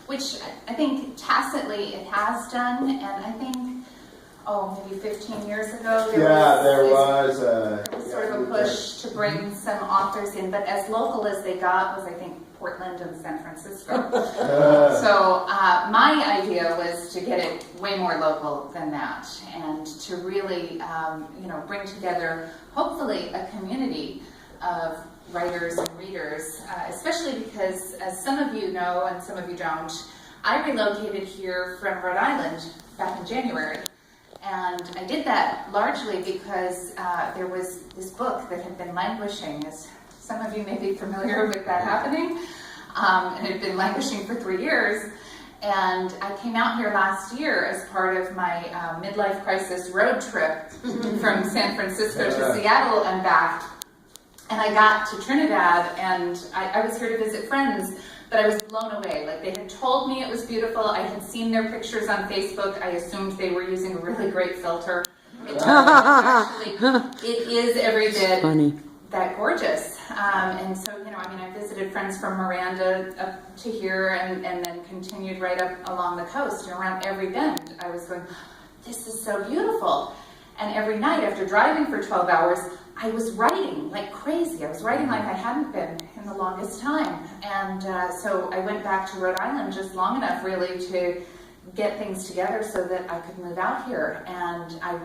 which I think tacitly it has done, and I think, maybe 15 years ago, there was sort of a push to bring some authors in, but as local as they got was, I think, Portland and San Francisco. So my idea was to get it way more local than that, and to really, bring together, hopefully, a community of writers and readers, especially because, as some of you know and some of you don't, I relocated here from Rhode Island back in January. And I did that largely because there was this book that had been languishing, as some of you may be familiar with that happening, and it had been languishing for 3 years. And I came out here last year as part of my midlife crisis road trip from San Francisco to Seattle and back. And I got to Trinidad, and I was here to visit friends, but I was blown away. Like, they had told me it was beautiful. I had seen their pictures on Facebook. I assumed they were using a really great filter. Actually, it is every bit that gorgeous. And so, I visited friends from Miranda up to here, and then continued right up along the coast. Around every bend, I was going, this is so beautiful. And every night after driving for 12 hours, I was writing like crazy. I was writing like I hadn't been in the longest time. And so I went back to Rhode Island just long enough really to get things together so that I could move out here. And I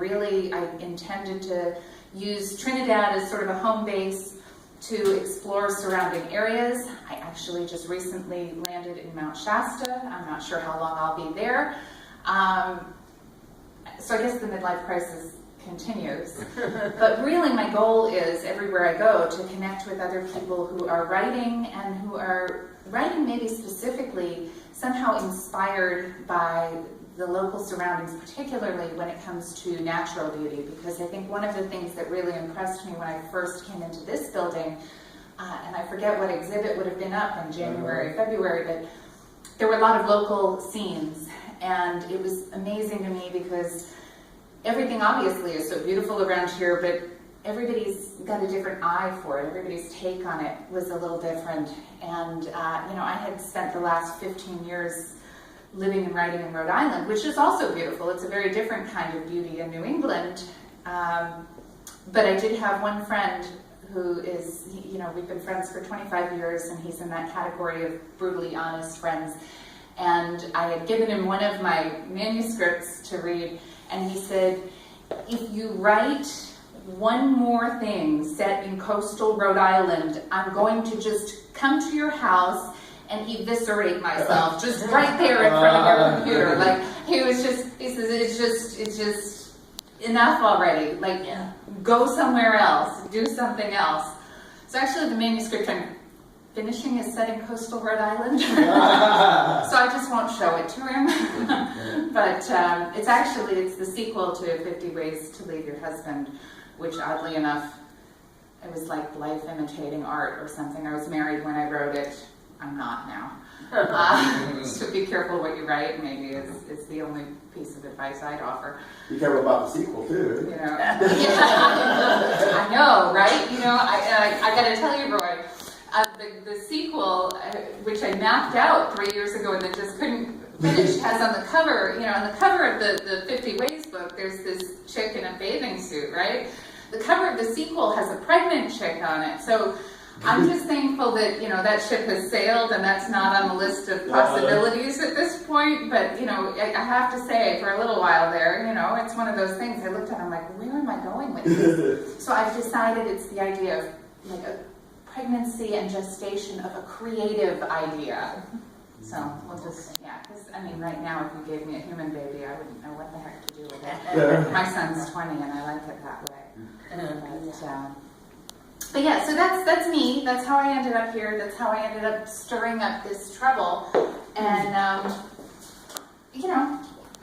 intended to use Trinidad as sort of a home base to explore surrounding areas. I actually just recently landed in Mount Shasta. I'm not sure how long I'll be there. So I guess the midlife crisis continues. But really my goal is, everywhere I go, to connect with other people who are writing, and who are writing maybe specifically somehow inspired by the local surroundings, particularly when it comes to natural beauty. Because I think one of the things that really impressed me when I first came into this building, and I forget what exhibit would have been up in January, February, but there were a lot of local scenes, and it was amazing to me because everything obviously is so beautiful around here, but everybody's got a different eye for it. Everybody's take on it was a little different. And, I had spent the last 15 years living and writing in Rhode Island, which is also beautiful. It's a very different kind of beauty in New England. But I did have one friend who is, we've been friends for 25 years, and he's in that category of brutally honest friends. And I had given him one of my manuscripts to read, and he said, if you write one more thing set in coastal Rhode Island, I'm going to just come to your house and eviscerate myself just right there in front of your computer. Like, he says, it's just enough already. Like, go somewhere else, do something else. So actually the manuscript I'm finishing is set in coastal Rhode Island. So I just won't show it to him. But it's the sequel to 50 Ways to Leave Your Husband, which oddly enough, it was like life imitating art or something. I was married when I wrote it. I'm not now. So be careful what you write, maybe is the only piece of advice I'd offer. Be careful about the sequel too. I know, right? I got to tell you, Roy, the sequel, which I mapped out 3 years ago and then just couldn't finish, has on the cover, on the cover of the 50 Ways book, there's this chick in a bathing suit, right? The cover of the sequel has a pregnant chick on it. So I'm just thankful that, that ship has sailed and that's not on the list of possibilities at this point. But, I have to say, for a little while there, it's one of those things I looked at and I'm like, where am I going with this? So I've decided it's the idea of like a pregnancy and gestation of a creative idea. So we'll just, because right now if you gave me a human baby, I wouldn't know what the heck to do with it. My son's 20 and I like it that way. But yeah, so that's me. That's how I ended up here. That's how I ended up stirring up this trouble. And,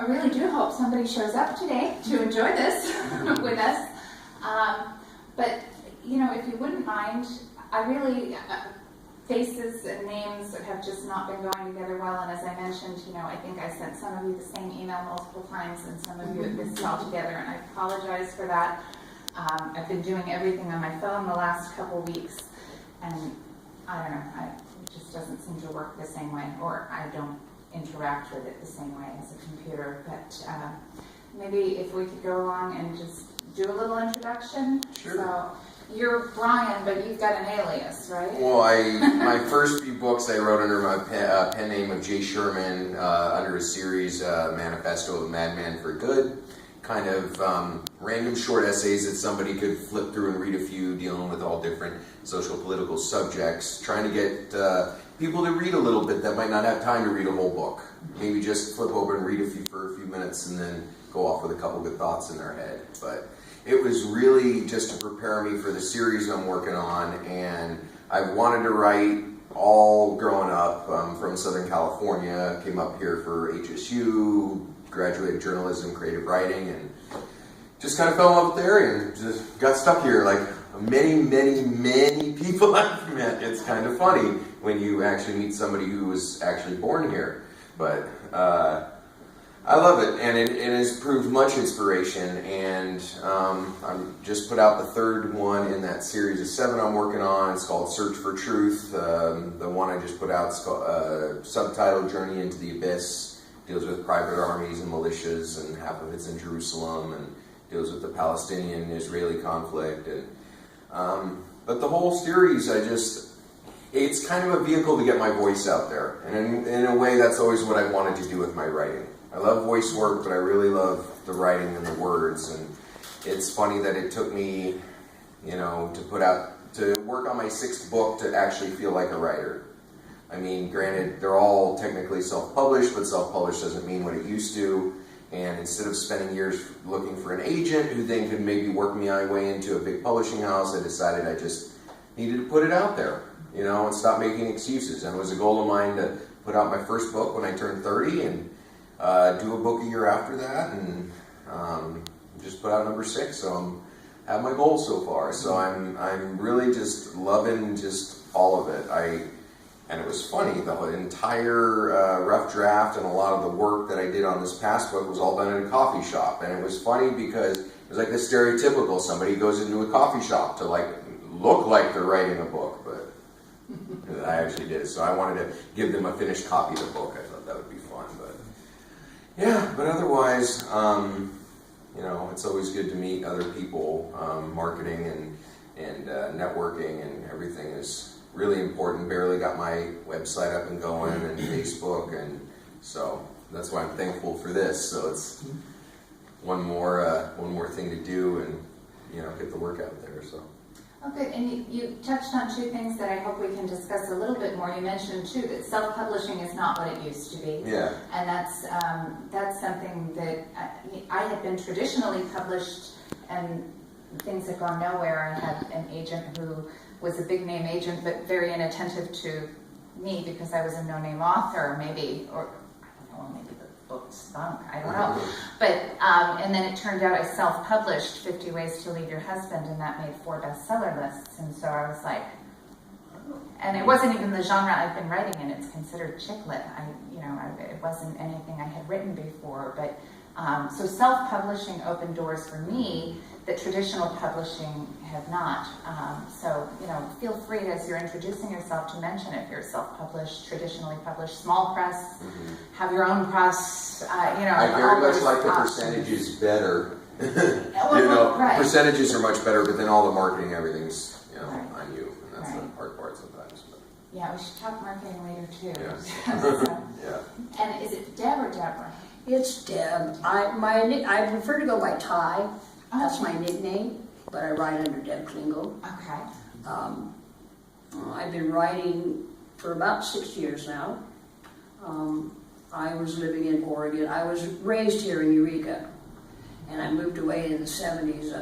I really do hope somebody shows up today to enjoy this with us. But, if you wouldn't mind, I really, faces and names have just not been going together well. And as I mentioned, I think I sent some of you the same email multiple times and some of you have missed it altogether. And I apologize for that. I've been doing everything on my phone the last couple weeks, and I don't know, it just doesn't seem to work the same way, or I don't interact with it the same way as a computer. But maybe if we could go along and just do a little introduction. Sure. So you're Bryan, but you've got an alias, right? Well, my first few books I wrote under my pen name of Jay Sherman, under a series, Manifesto of Madman for Good. Kind of random short essays that somebody could flip through and read a few, dealing with all different social political subjects, trying to get people to read a little bit that might not have time to read a whole book. Maybe just flip over and read for a few minutes and then go off with a couple good thoughts in their head. But it was really just to prepare me for the series I'm working on, and I wanted to write all growing up. From Southern California, came up here for HSU, graduated journalism, creative writing, and just kind of fell in love with the area and just got stuck here. Like many people I've met. It's kind of funny when you actually meet somebody who was actually born here. But I love it, and it has proved much inspiration. And I'm just put out the third one in that series of 7 I'm working on. It's called Search for Truth. The one I just put out is called, subtitled Journey into the Abyss. Deals with private armies and militias, and half of it's in Jerusalem, and deals with the Palestinian-Israeli conflict. And but the whole series, it's kind of a vehicle to get my voice out there. And in a way, that's always what I wanted to do with my writing. I love voice work, but I really love the writing and the words. And it's funny that it took me, to work on my 6th book to actually feel like a writer. I mean, granted, they're all technically self-published, but self-published doesn't mean what it used to. And instead of spending years looking for an agent who then could maybe work me my way into a big publishing house, I decided I just needed to put it out there, and stop making excuses. And it was a goal of mine to put out my first book when I turned 30 and do a book a year after that, and just put out number 6. So I have my goal so far. So I'm really just loving just all of it. And it was funny, the entire rough draft and a lot of the work that I did on this past book was all done in a coffee shop. And it was funny because it was like the stereotypical, somebody goes into a coffee shop to look like they're writing a book, but I actually did. So I wanted to give them a finished copy of the book. I thought that would be fun. But yeah, but otherwise, it's always good to meet other people. Marketing and networking and everything is really important. Barely got my website up and going, and Facebook, and so that's why I'm thankful for this. So it's one more thing to do, and get the work out there. So. Okay, and you touched on 2 things that I hope we can discuss a little bit more. You mentioned too that self-publishing is not what it used to be. Yeah. And that's something that I had been traditionally published, and things had gone nowhere. I had an agent who was a big name agent, but very inattentive to me because I was a no-name author, maybe, or I don't know, maybe the book stunk, I don't know. But, and then it turned out I self-published 50 Ways to Leave Your Husband, and that made 4 bestseller lists. And so I was like, and it wasn't even the genre I've been writing in. It's considered chick lit. It wasn't anything I had written before, but so self-publishing opened doors for me that traditional publishing had not. So, feel free as you're introducing yourself to mention if you're self-published, traditionally published, small press, have your own press, I very much like the percentages better. Right. Percentages are much better, but then all the marketing, everything's, Right. on you. And that's the hard part sometimes. But. Yeah, we should talk marketing later too. Yeah. So, Yeah. and is it Deb or Deborah? It's Deb. I prefer to go by Ty. That's my nickname, but I write under Deb Klingel. Okay. I've been writing for about 6 years now. I was living in Oregon. I was raised here in Eureka, and I moved away in the 70s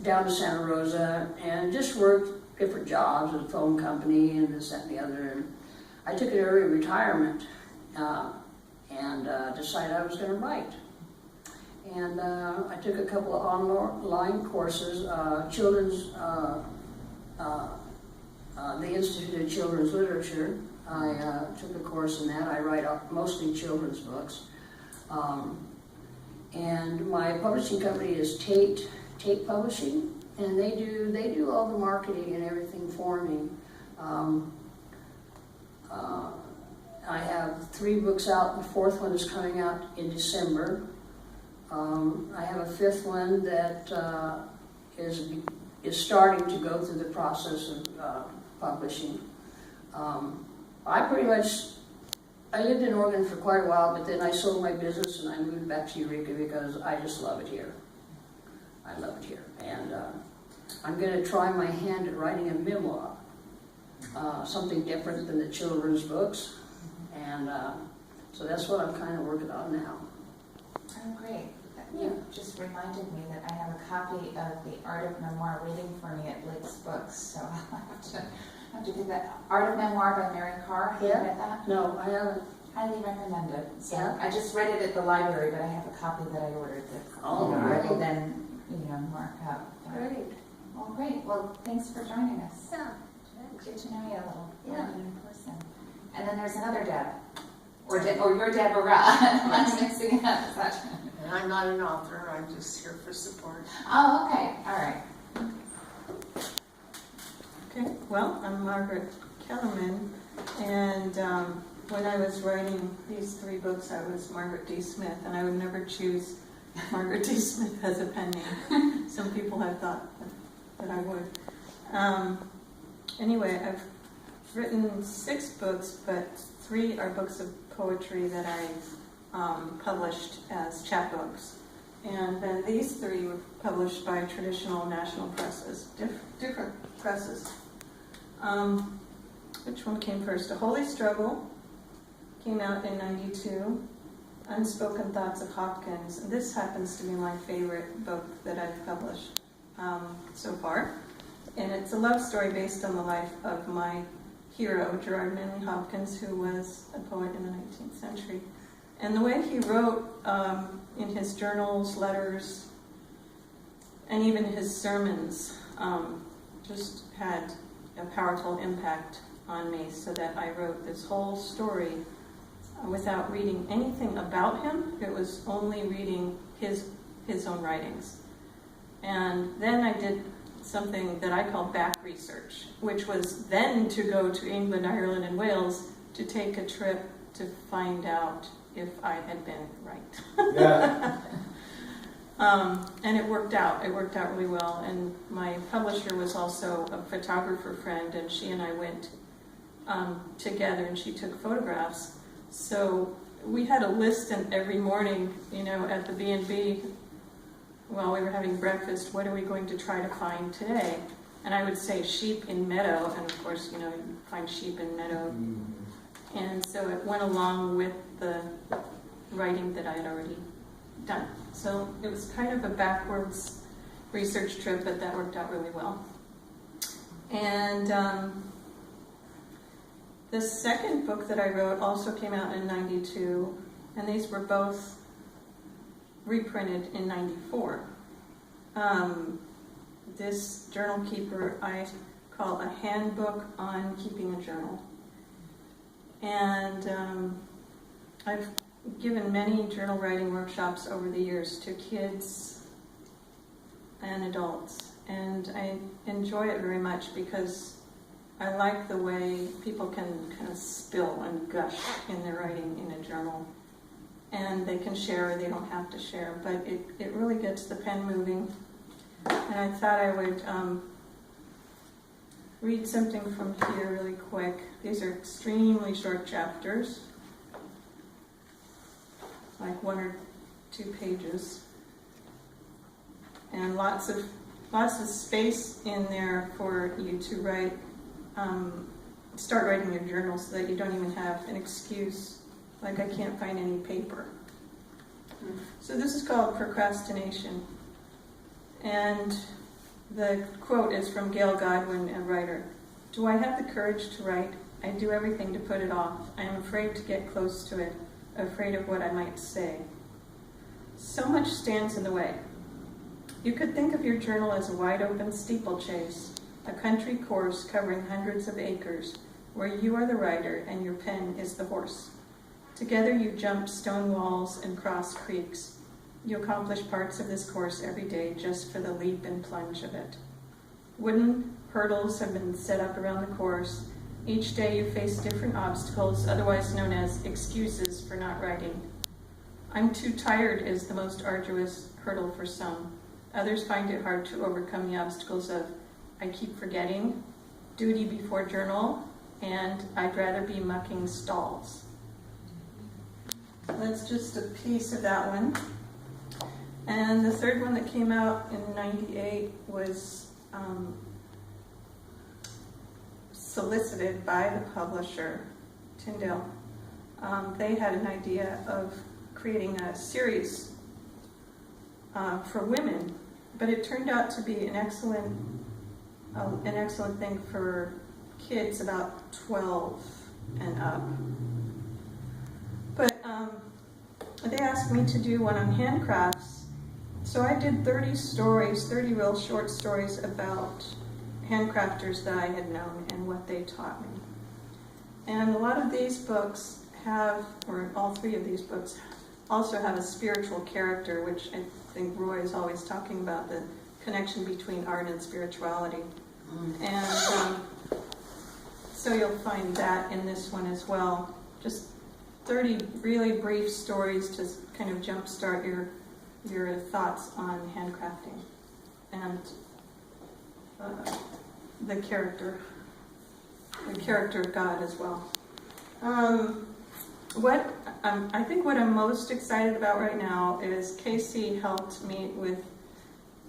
down to Santa Rosa, and just worked different jobs at a phone company and this, that, and the other. And I took an early retirement and decided I was going to write. And I took a couple of online courses, the Institute of Children's Literature. I took a course in that. I write mostly children's books. And my publishing company is Tate Publishing, and they do all the marketing and everything for me. I have 3 books out. The 4th one is coming out in December. I have a 5th one that is starting to go through the process of publishing. I lived in Oregon for quite a while, but then I sold my business and I moved back to Eureka because I just love it here. I love it here. And I'm going to try my hand at writing a memoir, something different than the children's books. And so that's what I'm kind of working on now. Oh, great. You just reminded me that I have a copy of The Art of Memoir waiting for me at Blake's Books, so I'll have to do that. Art of Memoir by Mary Carr. Have you read that? No, I haven't. Highly recommend it. So Yeah. I just read it at the library, but I have a copy that I ordered that's ready then, mark up. Great. Well, great. Well, thanks for joining us. Yeah. Good to know you a little Yeah. in person. And then there's another Deb. Or you're Deborah. I'm mixing it up. And I'm not an author, I'm just here for support. Oh, okay. All right. Okay, well, I'm Margaret Kellerman, and when I was writing these 3 books, I was Margaret D. Smith, and I would never choose Margaret D. Smith as a pen name. Some people have thought that I would. Anyway, I've written 6 books, but 3 are books of poetry that I published as chapbooks. And then these 3 were published by traditional national presses, different presses. Which one came first? A Holy Struggle came out in '92. Unspoken Thoughts of Hopkins. And this happens to be my favorite book that I've published so far. And it's a love story based on the life of my hero, Gerard Manley Hopkins, who was a poet in the 19th century. And the way he wrote in his journals, letters, and even his sermons just had a powerful impact on me, so that I wrote this whole story without reading anything about him. It was only reading his own writings. And then I did something that I call back research, which was then to go to England, Ireland, and Wales to take a trip to find out if I had been right. Yeah. And it worked out. It worked out really well. And my publisher was also a photographer friend, and she and I went together, and she took photographs. So we had a list, and every morning, at the B&B, while we were having breakfast, what are we going to try to find today? And I would say sheep in meadow, and of course, you find sheep in meadow. And so it went along with the writing that I had already done. So it was kind of a backwards research trip, but that worked out really well. And the second book that I wrote also came out in '92, and these were both reprinted in '94. This journal keeper I call a handbook on keeping a journal. And I've given many journal writing workshops over the years to kids and adults, and I enjoy it very much because I like the way people can kind of spill and gush in their writing in a journal. And they can share or they don't have to share, but it really gets the pen moving. And I thought I would read something from here really quick. These are extremely short chapters, like 1 or 2 pages, and lots of space in there for you to write. Start writing your journal so that you don't even have an excuse, like I can't find any paper. So this is called Procrastination. And the quote is from Gail Godwin, a writer. "Do I have the courage to write? I do everything to put it off. I am afraid to get close to it, afraid of what I might say. So much stands in the way. You could think of your journal as a wide-open steeplechase, a country course covering hundreds of acres, where you are the rider and your pen is the horse. Together you jump stone walls and cross creeks. You accomplish parts of this course every day just for the leap and plunge of it. Wooden hurdles have been set up around the course, Each day you face different obstacles, otherwise known as excuses for not writing. I'm too tired is the most arduous hurdle for some. Others find it hard to overcome the obstacles of I keep forgetting, duty before journal, and I'd rather be mucking stalls. That's just a piece of that one. And the third one that came out in 98 was solicited by the publisher, Tyndale. They had an idea of creating a series for women, but it turned out to be an excellent thing for kids about 12 and up. But they asked me to do one on handcrafts, so I did 30 stories, 30 real short stories about handcrafters that I had known and what they taught me. And a lot of these books have, or all three of these books, also have a spiritual character, which I think Roy is always talking about, the connection between art and spirituality. And so you'll find that in this one as well. Just 30 really brief stories to kind of jumpstart your thoughts on handcrafting and the character of God as well. I think what I'm most excited about right now is Casey helped me with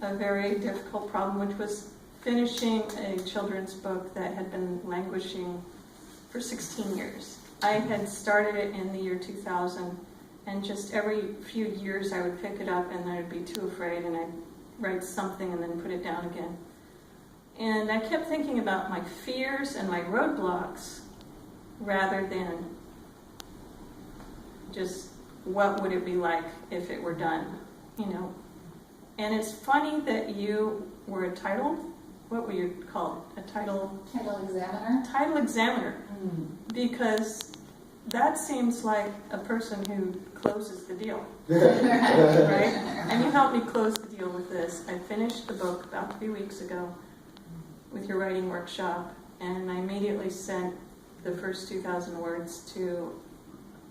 a very difficult problem, which was finishing a children's book that had been languishing for 16 years. I had started it in the year 2000, and just every few years I would pick it up and I'd be too afraid and I'd write something and then put it down again. And I kept thinking about my fears and my roadblocks rather than just what would it be like if it were done, you know. And it's funny that you were a title, what were you called? A title examiner? Title examiner. Because that seems like a person who closes the deal, right? And you helped me close the deal with this. I finished the book about 3 weeks ago with your writing workshop, and I immediately sent the first 2,000 words to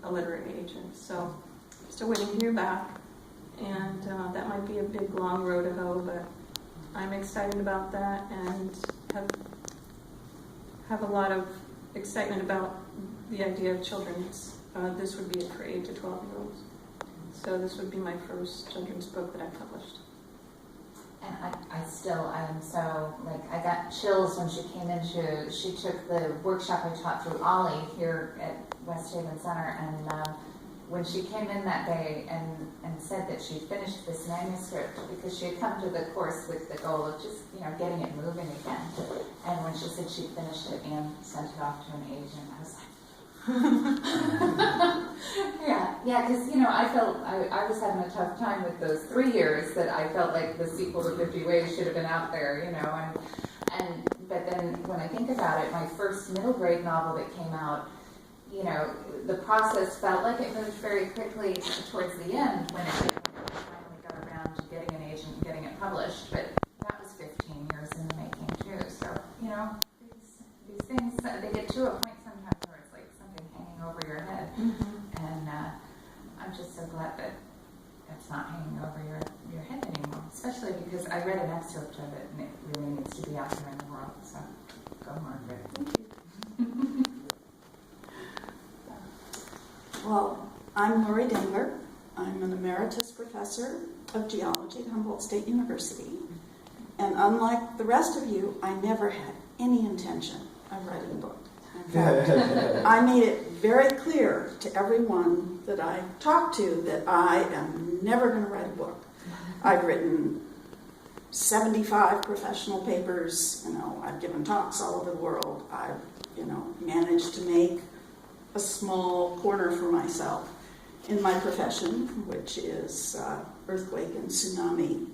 a literary agent. So still waiting to hear back, and that might be a big long road to hoe, but I'm excited about that and have a lot of excitement about the idea of children's. This would be for 8 to 12-year-olds. So this would be my first children's book that I published. And I am so, I got chills when she came in. She took the workshop I taught through Ollie here at West Haven Center, and when she came in that day and said that she finished this manuscript, because she had come to the course with the goal of just, getting it moving again. And when she said she finished it and sent it off to an agent, I was like, yeah, because I felt I was having a tough time with those 3 years that I felt like the sequel to 50 Ways should have been out there, but then when I think about it, my first middle grade novel that came out, the process felt like it moved very quickly towards the end when it finally got around to getting an agent and getting it published, but that was 15 years in the making too. So these things, they get to a point sometimes where it's like something hanging over your head. And I'm just so glad that it's not hanging over your head anymore, especially because I read an excerpt of it and it really needs to be out there in the world. So go, Margaret. Thank you. Well, I'm Lori Dengler. I'm an emeritus professor of geology at Humboldt State University. And unlike the rest of you, I never had any intention of writing a book. In fact, I made it very clear to everyone that I talked to that I am never going to write a book. I've written 75 professional papers. I've given talks all over the world. I've, managed to make a small corner for myself in my profession, which is earthquake and tsunami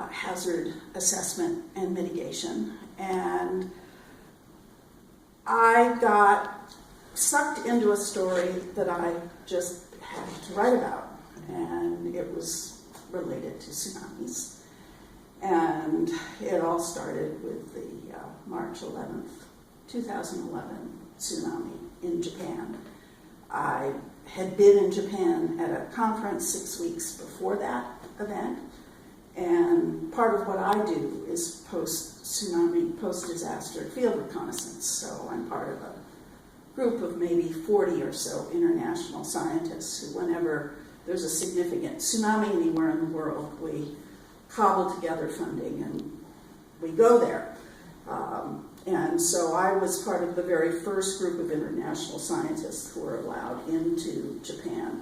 hazard assessment and mitigation. And I got sucked into a story that I just had to write about, and it was related to tsunamis. And it all started with the March 11th 2011 tsunami in Japan. I had been in Japan at a conference 6 weeks before that event, and part of what I do is post-tsunami, post-disaster field reconnaissance. So I'm part of a group of maybe 40 or so international scientists who, whenever there's a significant tsunami anywhere in the world, we cobble together funding and we go there. And so I was part of the very first group of international scientists who were allowed into Japan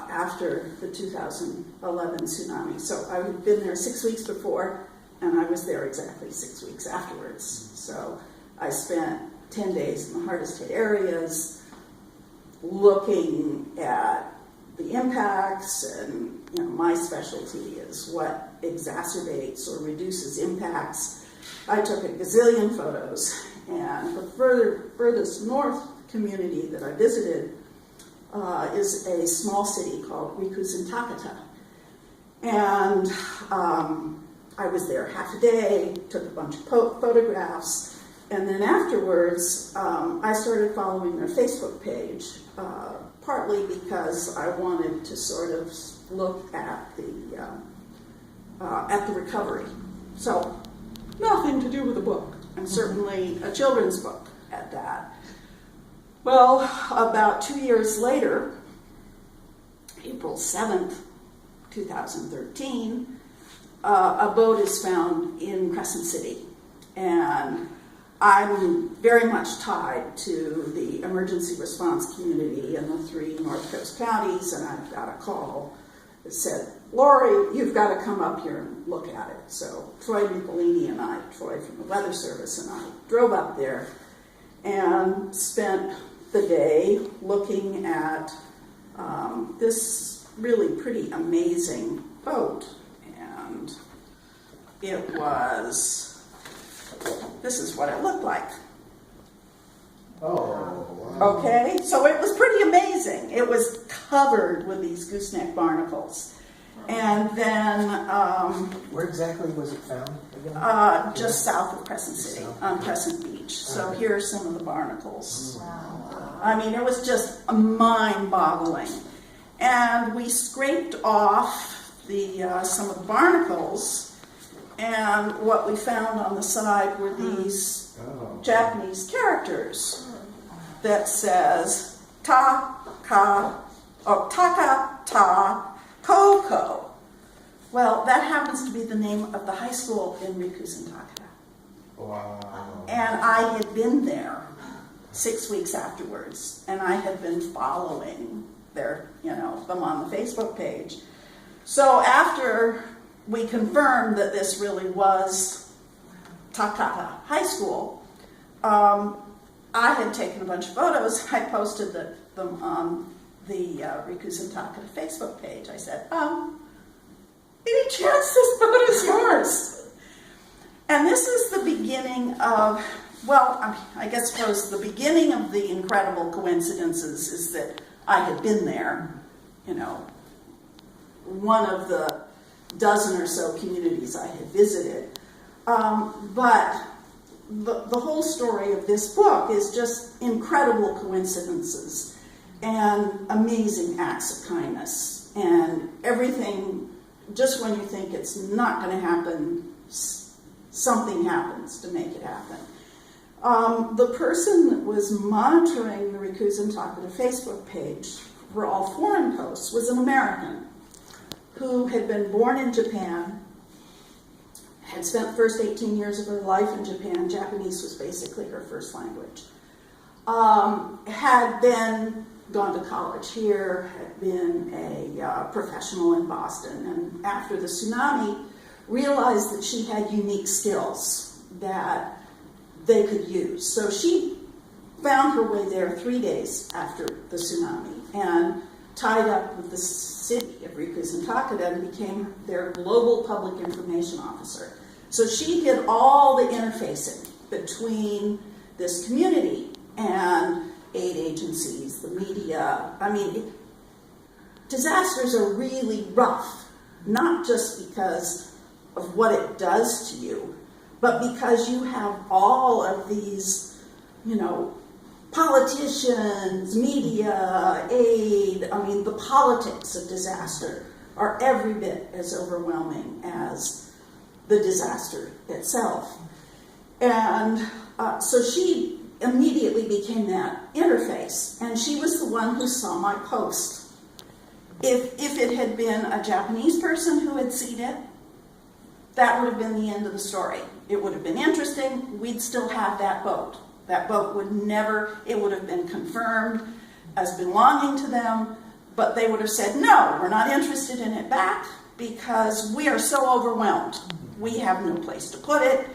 after the 2011 tsunami. So I had been there 6 weeks before, and I was there exactly 6 weeks afterwards. So I spent 10 days in the hardest hit areas, looking at the impacts, and my specialty is what exacerbates or reduces impacts. I took a gazillion photos, and the furthest north community that I visited is a small city called Rikuzen Takata. And I was there half a day, took a bunch of photographs, and then afterwards I started following their Facebook page, partly because I wanted to sort of look at the recovery. So nothing to do with a book, and certainly a children's book at that. Well, about 2 years later, April 7th, 2013, a boat is found in Crescent City. And I'm very much tied to the emergency response community in the 3 North Coast counties, and I've got a call that said, "Lori, you've got to come up here and look at it." So Troy Nicolini and I, Troy from the Weather Service, and I drove up there and spent the day looking at this really pretty amazing boat. And this is what it looked like. Oh, wow. Okay, so it was pretty amazing. It was covered with these gooseneck barnacles. And then Where exactly was it found again? just south of Crescent City, on Crescent Beach. So here are some of the barnacles. I mean, it was just mind-boggling. And we scraped off some of the barnacles, and what we found on the side were these Japanese characters that says Taka Ta Koko. Well, that happens to be the name of the high school in Rikuzen Takata. Wow. And I had been there 6 weeks afterwards, and I had been following them on the Facebook page. So after we confirmed that this really was Takata High School, I had taken a bunch of photos. I posted them on the Rikuzen Takata Facebook page. I said, any chance this boat is yours? And this is the beginning of, I suppose the beginning of the incredible coincidences is that I had been there, one of the dozen or so communities I had visited. But the whole story of this book is just incredible coincidences and amazing acts of kindness. And everything, just when you think it's not going to happen, something happens to make it happen. The person that was monitoring the Rikuzen Takata Facebook page for all foreign posts was an American who had been born in Japan, had spent the first 18 years of her life in Japan. Japanese was basically her first language. Had then gone to college here, had been a professional in Boston, and after the tsunami, realized that she had unique skills that they could use. So she found her way there 3 days after the tsunami and tied up with the city of Rikuzen Takata and became their global public information officer. So she did all the interfacing between this community and aid agencies, the media. I mean, disasters are really rough, not just because of what it does to you, but because you have all of these politicians, media, aid, I mean, the politics of disaster are every bit as overwhelming as the disaster itself. And so she immediately became that interface, and she was the one who saw my post. If it had been a Japanese person who had seen it, that would have been the end of the story. It would have been interesting, we'd still have that boat. That boat would never, it would have been confirmed as belonging to them, but they would have said, no, we're not interested in it back because we are so overwhelmed. We have no place to put it.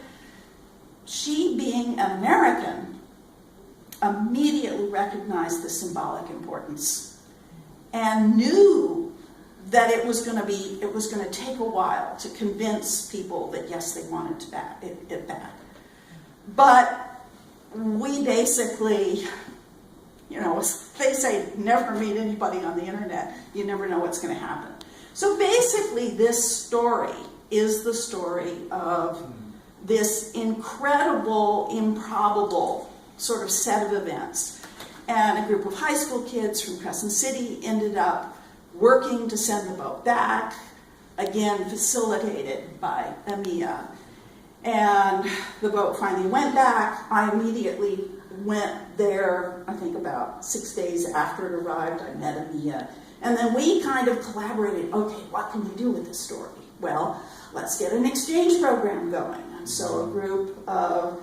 She, being American, immediately recognized the symbolic importance and knew that it was going to take a while to convince people that yes, they wanted it back. But we basically, they say never meet anybody on the internet. You never know what's going to happen. So basically this story is the story of this incredible, improbable sort of set of events. And a group of high school kids from Crescent City ended up working to send the boat back, again facilitated by EMEA. And the boat finally went back. I immediately went there, I think about 6 days after it arrived. I met EMEA. And then we kind of collaborated, okay, what can we do with this story? Well, let's get an exchange program going. And so a group of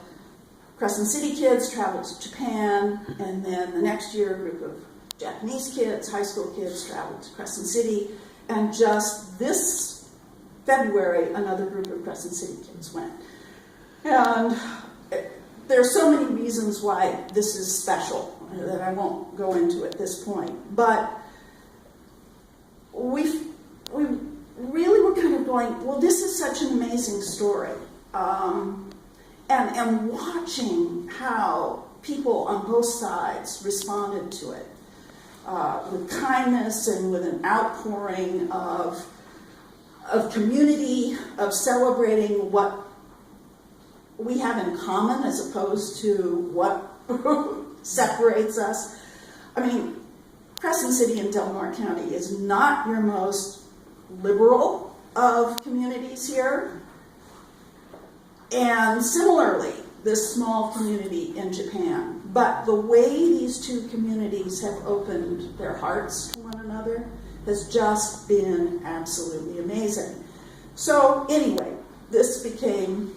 Crescent City kids traveled to Japan, and then the next year a group of Japanese kids, high school kids, traveled to Crescent City. And just this February, another group of Crescent City kids went. And there are so many reasons why this is special that I won't go into at this point. But we really were kind of going, well, this is such an amazing story. And watching how people on both sides responded to it with kindness and with an outpouring of community, of celebrating what we have in common as opposed to what separates us. I mean, Crescent City in Delmar County is not your most liberal of communities here. And similarly, this small community in Japan. But the way these two communities have opened their hearts to one another has just been absolutely amazing. So anyway, this became,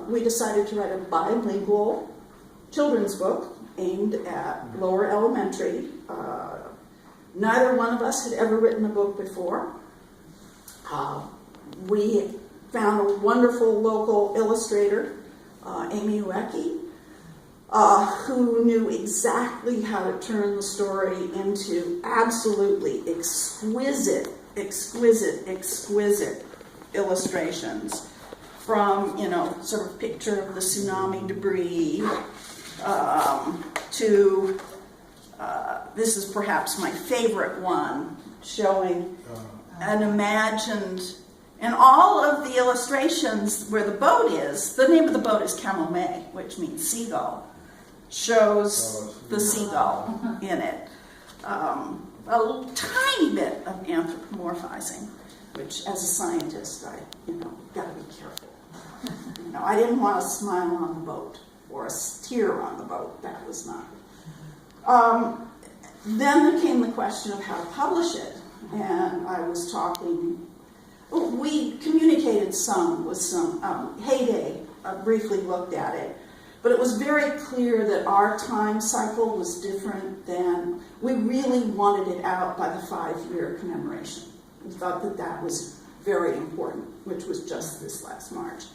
we decided to write a bilingual children's book aimed at lower elementary. Neither one of us had ever written a book before. We found a wonderful local illustrator, Amy Wca, who knew exactly how to turn the story into absolutely exquisite illustrations from, sort of picture of the tsunami debris to, this is perhaps my favorite one, showing an imagined, and all of the illustrations where the boat is, the name of the boat is Kamome, which means seagull, shows the seagull in it. A tiny bit of anthropomorphizing, which as a scientist, I, gotta be careful. I didn't want a smile on the boat or a tear on the boat. That was not. Then there came the question of how to publish it, and I was talking. We communicated some with some. Heyday briefly looked at it, but it was very clear that our time cycle was different than, we really wanted it out by the 5-year commemoration. We thought that that was very important, which was just this last March.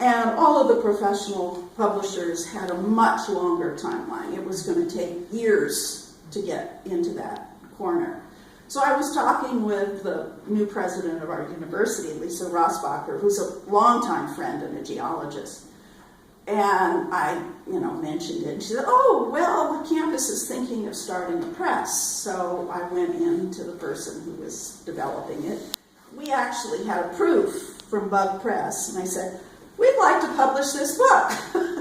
And all of the professional publishers had a much longer timeline. It was going to take years to get into that corner. So I was talking with the new president of our university, Lisa Rossbacher, who's a longtime friend and a geologist. And I, mentioned it. And she said, oh, well, the campus is thinking of starting a press. So I went in to the person who was developing it. We actually had a proof from Bug Press. And I said, we'd like to publish this book.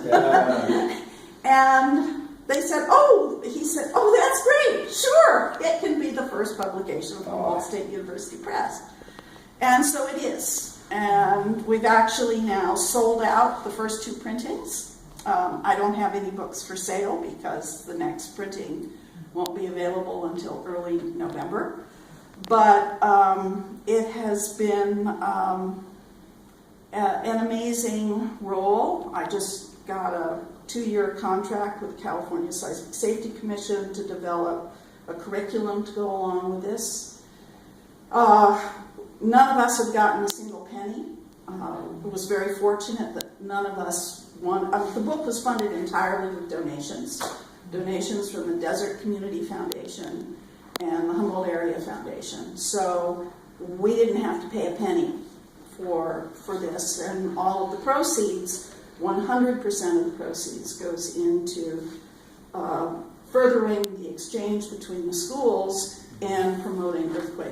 Yeah. And they said, he said, that's great, sure, it can be the first publication of Humboldt State University Press. And so it is. And we've actually now sold out the first 2 printings. I don't have any books for sale because the next printing won't be available until early November. But it has been an amazing role. I just got a 2-year contract with the California Seismic Safety Commission to develop a curriculum to go along with this. None of us have gotten a single penny. It was very fortunate that none of us won. The book was funded entirely with donations from the Desert Community Foundation and the Humboldt Area Foundation. So we didn't have to pay a penny for this, and all of the proceeds, 100% of the proceeds goes into furthering the exchange between the schools and promoting earthquake